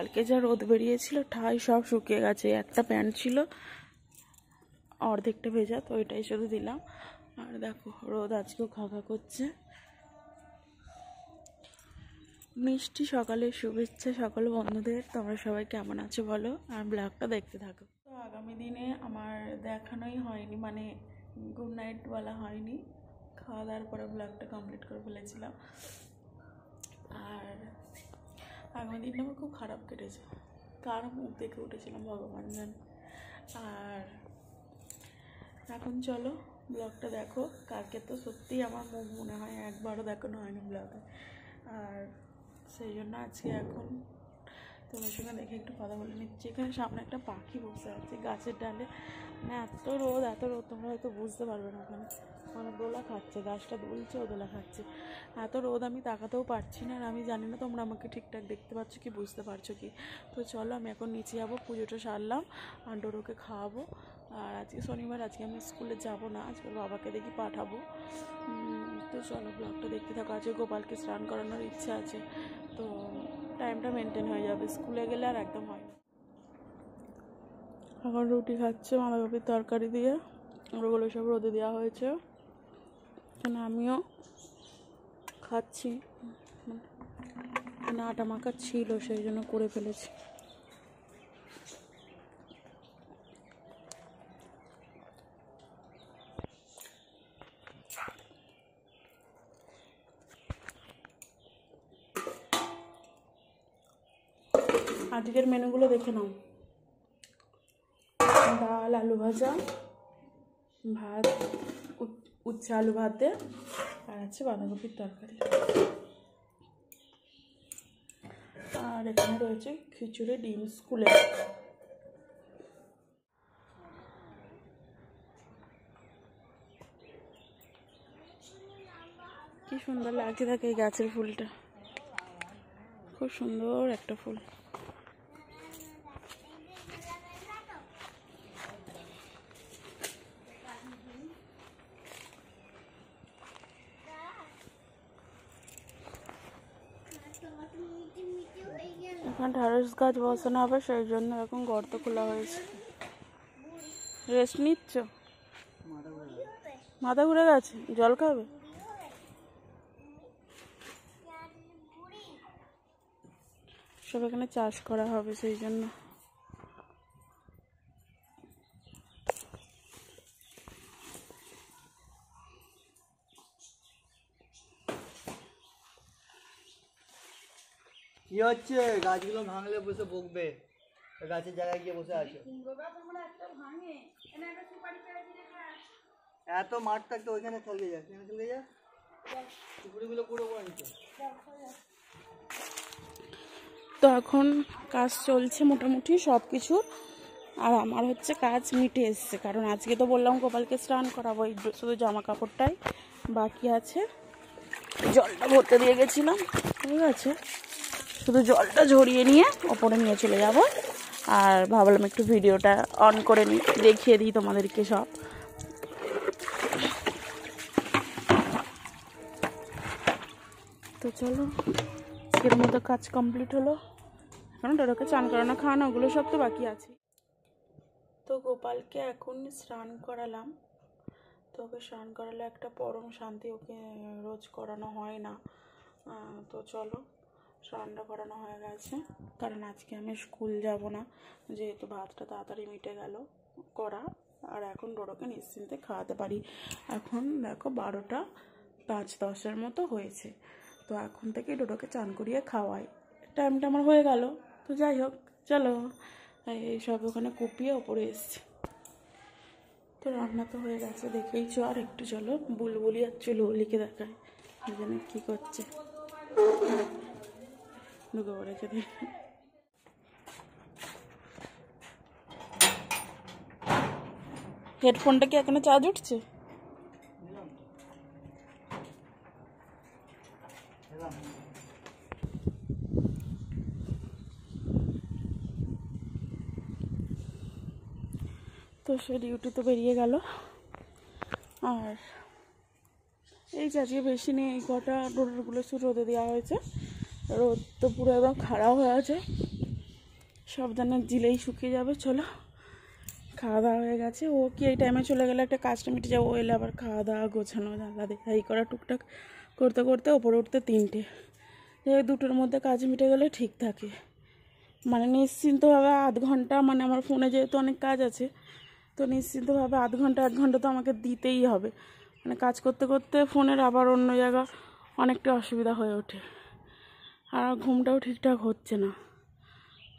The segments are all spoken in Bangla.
কালকে যা রোদ বেরিয়েছিল ঠাই সব শুকিয়ে গেছে। একটা প্যান্ট ছিল অর্ধেকটা ভেজা, তো এটাই শুধু দিলাম। আর দেখো রোদ আজকেও খাখা করছে। মিষ্টি সকালের শুভেচ্ছা সকল বন্ধুদের। তোমরা সবাই কেমন আছো বলো, আর ব্লগটা দেখতে থাকো। তো আগামী দিনে আমার দেখানোই হয়নি, মানে গুড নাইট বলা হয়নি। খাওয়া দাওয়ার পরে ব্লগটা কমপ্লিট করে ফেলেছিলাম। আর আগামী দিনটা আমার খুব খারাপ কেটেছে, কার মুখ দেখে উঠেছিলাম ভগবান জানে। আর এখন চলো ব্লগটা দেখো। কালকে তো সত্যিই আমার মুখ মনে হয় একবারও দেখানো হয়নি ব্লগে, আর সেই জন্য আজকে এখন তোমার সঙ্গে দেখে একটু কথা বলে নিচ্ছি। এখানে সামনে একটা পাখি বসে আছে গাছের ডালে, মানে এত রোদ তোমরা হয়তো বুঝতে পারবে না। ওখানে মানে দোলা খাচ্ছে, গাছটা দুলছে, ও দোলা খাচ্ছে। এত রোদ আমি তাকাতেও পারছি না, আর আমি জানি না তোমরা আমাকে ঠিকঠাক দেখতে পাচ্ছ কি, বুঝতে পারছো কি। তো চলো আমি এখন নিচে যাবো, পুজোটা সারলাম আর ডোরোকে খাওয়াবো। আর আজকে শনিবার, আজকে আমি স্কুলে যাব না, আজকে বাবাকে দেখি পাঠাবো। তো চলো ব্লগটা দেখতে থাকো। আজকে গোপালকে স্নান করানোর ইচ্ছা আছে, তো টাইমটা মেনটেন হয়ে যাবে, স্কুলে গেলে আর একদম হয় না। এখন রুটি খাচ্ছে বাঁধাকপির তরকারি দিয়ে, ওগুলো সব রোদে দেওয়া হয়েছে। এখানে আমিও খাচ্ছি, মানে আটা মাখা ছিল সেই জন্য করে ফেলেছি। আজকের মেনুগুলো দেখে নাও। ডাল, আলু ভাজা, ভাত, উচ্ছে আলু ভাতে, আর আছে বাঁধাকপির তরকারি। আর এখানে রয়েছে খিচুড়ি, ডিম স্কুলে। কি সুন্দর লাগছে দেখে এই গাছের ফুলটা, খুব সুন্দর একটা ফুল। এখন ঢ্যাঁড়স গাছ বসানো হবে, সেই জন্য এখন গর্ত খোলা হয়েছে। রেস্ট নিচ্ছ? মাথা ঘুরে গেছে, জল খাবে? সব এখানে চাষ করা হবে সেই জন্য। কি হচ্ছে? গাছগুলো ভাঙলে বসে বকবে, গাছের জায়গায় গিয়ে বসে আছো। এত মাঠ থাকতে ওইখানে খেলতে যা, এখানে খেলতে যা, টুকুরিগুলো পুরো করে নিচ্ছে। তো এখন কাজ চলছে মোটামুটি সব কিছু, আর আমার হচ্ছে কাজ মিটে এসছে, কারণ আজকে তো বললাম গোপালকে স্নান করাবো, শুধু জামা কাপড়টাই বাকি আছে। জলটা ভরতে দিয়ে গেছিলাম, ঠিক আছে, শুধু জলটা ঝরিয়ে নিয়ে ওপরে নিয়ে চলে যাব। আর ভাবলাম একটু ভিডিওটা অন করে নিই, দেখিয়ে দিই তোমাদেরকে সব। তো চলো, এর মতো কাজ কমপ্লিট হলো। এখন ডোরাকে চান করানো, খাওয়ানো, ওগুলো সব তো বাকি আছে। তো গোপালকে এখন স্নান করালাম। তো ওকে স্নান করালে একটা পরম শান্তি, ওকে রোজ করানো হয় না। তো চলো স্নানটা করানো হয়ে গেছে, কারণ আজকে আমি স্কুল যাব না, যেহেতু ভাতটা তাড়াতাড়ি মিটে গেল করা। আর এখন ডোরোকে নিশ্চিন্তে খাওয়াতে পারি। এখন দেখো 12টা 5-10 মতো হয়েছে, তো এখন থেকে ডোরোকে চান করিয়ে খাওয়াই, টাইমটা আমার হয়ে গেল। তো যাই হোক, চলো এই সব ওখানে কুপিয়ে ওপরে এসছে। তো রান্না তো হয়ে গেছে দেখেইছো, আর একটু চলো বুলবুলি আর চুলবুলিকে দেখায় এখানে কি করছে। ঢুকে পড়েছে দেখে। হেডফোনটা কি এখনো চার্জ উঠছে? তো সে ডিউটি তো বেরিয়ে গেল। আর এই যে আজকে বেশি নেই, এই কটা ডোরগুলো শুধু রোদে দেওয়া হয়েছে। রোদ তো পুরো একদম খাড়া হয়ে আছে, সাবধানে দিলেই শুকিয়ে যাবে। চলো, খাওয়া দাওয়া হয়ে গেছে। ও কি এই টাইমে চলে গেলে একটা কাজটা মিটে যাবে, ও এলে আবার খাওয়া দাওয়া গোছানো জানলা দেখা এই করা টুকটাক করতে করতে ওপরে উঠতে 3টে, এই 2টোর মধ্যে কাজ মিটে গেলে ঠিক থাকে। মানে নিশ্চিন্তভাবে আধ ঘন্টা, মানে আমার ফোনে যেহেতু অনেক কাজ আছে তো নিশ্চিন্তভাবে আধ ঘন্টা তো আমাকে দিতেই হবে। মানে কাজ করতে করতে ফোনের আবার অন্য জায়গা অনেকটা অসুবিধা হয়ে ওঠে, আর ঘুমটাও ঠিকঠাক হচ্ছে না।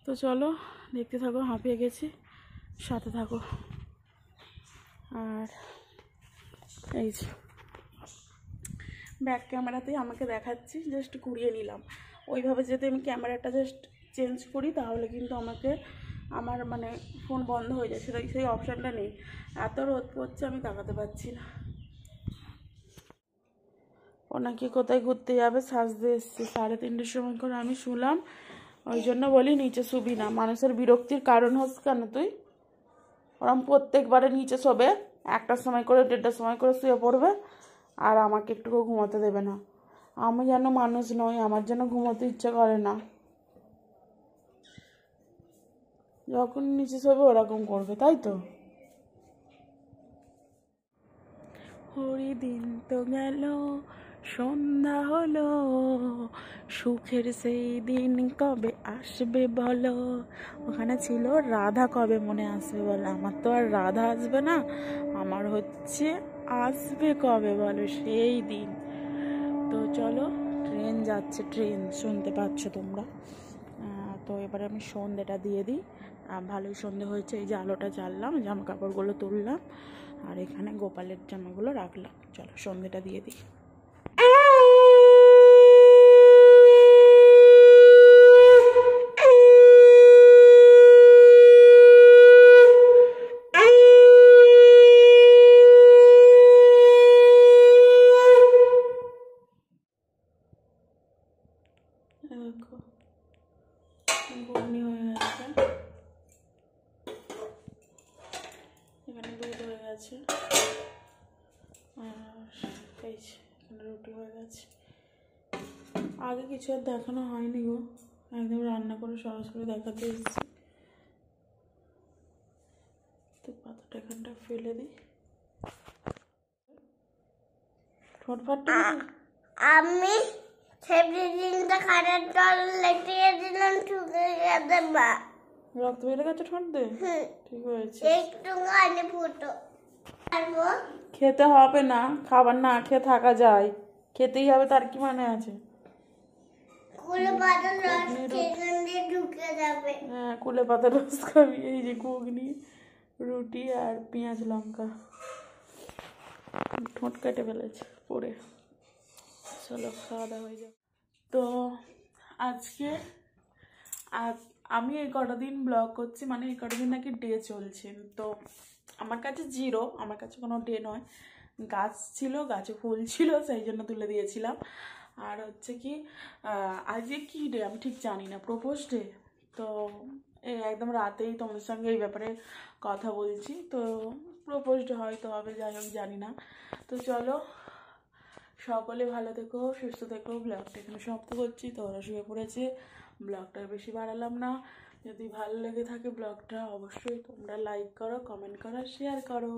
তো চলো দেখতে থাকো, হাঁপিয়ে গেছি, সাথে থাকো। আর এই যে ব্যাক ক্যামেরাতেই আমাকে দেখাচ্ছি, জাস্ট ঘুরিয়ে নিলাম। ওইভাবে যদি আমি ক্যামেরাটা জাস্ট চেঞ্জ করি তাহলে কিন্তু আমাকে আমার মানে ফোন বন্ধ হয়ে যায়, সেটা সেই অপশানটা নেই। এত রোদ পড়ছে আমি তাকাতে পারছি না। ও নাকি কোথায় ঘুরতে যাবে, সাজতে এসছে। 3:30টার সময় করে আমি শুলাম, ওই জন্য বলি নিচে শুবি না। মানুষের বিরক্তির কারণ হচ্ছে কেন তুই? ওরম প্রত্যেকবারে নিচে শোবে, 1টার সময় করে 1:30টার সময় করে শুয়ে পড়বে, আর আমাকে একটুকু ঘুমাতে দেবে না। আমি যেন মানুষ নই, আমার যেন ঘুমোতে ইচ্ছে করে না। যখন নিচে শোবে ওরকম করবে, তাই তো? হরিদিন তো গেল, সন্ধ্যা হলো, সুখের সেই দিন কবে আসবে বলো। ওখানে ছিল রাধা কবে মনে আসবে বলো। আমার তো আর রাধা আসবে না, আমার হচ্ছে আসবে কবে বলো সেই দিন। তো চলো, ট্রেন যাচ্ছে, ট্রেন শুনতে পাচ্ছ তোমরা। তো এবারে আমি সন্ধ্যেটা দিয়ে দিই। ভালোই সন্ধে হয়েছে, এই যে আলোটা জ্বাললাম, জামা কাপড়গুলো তুললাম, আর এখানে গোপালের জামাগুলো রাখলাম। চলো সন্ধ্যেটা দিয়ে দিই। দেখো ঘুগনি হয়ে গেছে, এখানে দুধ হয়ে গেছে, আর এই যে এখানে রুটি হয়ে গেছে। আগে কিছু আর দেখানো হয়নি গো, একদম রান্না করে সরাসরি দেখাতে এসেছি। তো পাতাটা এখানটা ফেলে দিই। ঠোঁট ফাটটা আমি সেদিনটা খাটার জল লেটিয়ে দিলাম, ঠুকে গেছে মা। রক্ত বেড়ে গেছে ঠোঁট দিয়ে, ঠিক হয়েছে। একটুখানি ফুটো খেতে হবে না, খাবার না খেয়ে থাকা যায়, খেতেই হবে, তার কি মানে আছে? কুলে পাতার রস সেখান দিয়ে ঢুকে যাবে। হ্যাঁ, কুলে পাতার রস খাবি। এই যে ঘুগনি, রুটি আর পেঁয়াজ লঙ্কা, ঠোঁট কেটে ফেলেছে পরে। চলো খাওয়া দাওয়া হয়ে যাবে। তো আজকে আমি এই কটা দিন ব্লগ করছি, মানে এই কটা দিন নাকি ডে চলছে। তো আমার কাছে 0, আমার কাছে কোনো ডে নয়। গাছ ছিল, গাছে ফুল ছিল, সেই জন্য তুলে দিয়েছিলাম। আর হচ্ছে কি আজকে কি ডে আমি ঠিক জানি না, প্রপোজ ডে। তো এই একদম রাতেই তোমাদের সঙ্গে এই ব্যাপারে কথা বলছি। তো প্রপোজ ডে হয়তো হবে, যাই হোক জানি না। তো চলো সকলে ভালো থেকো, সুস্থ থেকো। ব্লগটা এখানে সমাপ্ত করছি। তো ওরা শুয়ে পড়েছে, ব্লগটা বেশি বাড়ালাম না। যদি ভালো লেগে থাকে ব্লগটা অবশ্যই তোমরা লাইক করো, কমেন্ট করো, শেয়ার করো।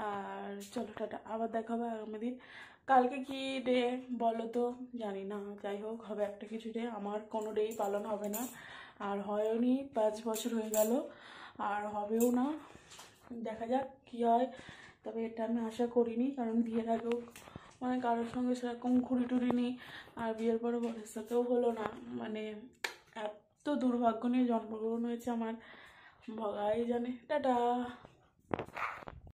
আর চলো টাটা, আবার দেখা হবে আগামী দিন। কালকে কি ডে বলো তো, জানি না, যাই হোক হবে একটা কিছু ডে। আমার কোনো ডেই পালন হবে না, আর হয়নি, 5 বছর হয়ে গেল, আর হবেও না। দেখা যাক কি হয়। তবে এটা আমি আশা করিনি, কারণ বিয়ের আগেও মানে কারোর সঙ্গে সেরকম ঘুরি টুরি নি, আর বিয়ের পরে বরের সাথেও হলো না। মানে এত দুর্ভাগ্য নিয়ে জন্মগ্রহণ হয়েছে আমার, ভগাই জানে। টাটা।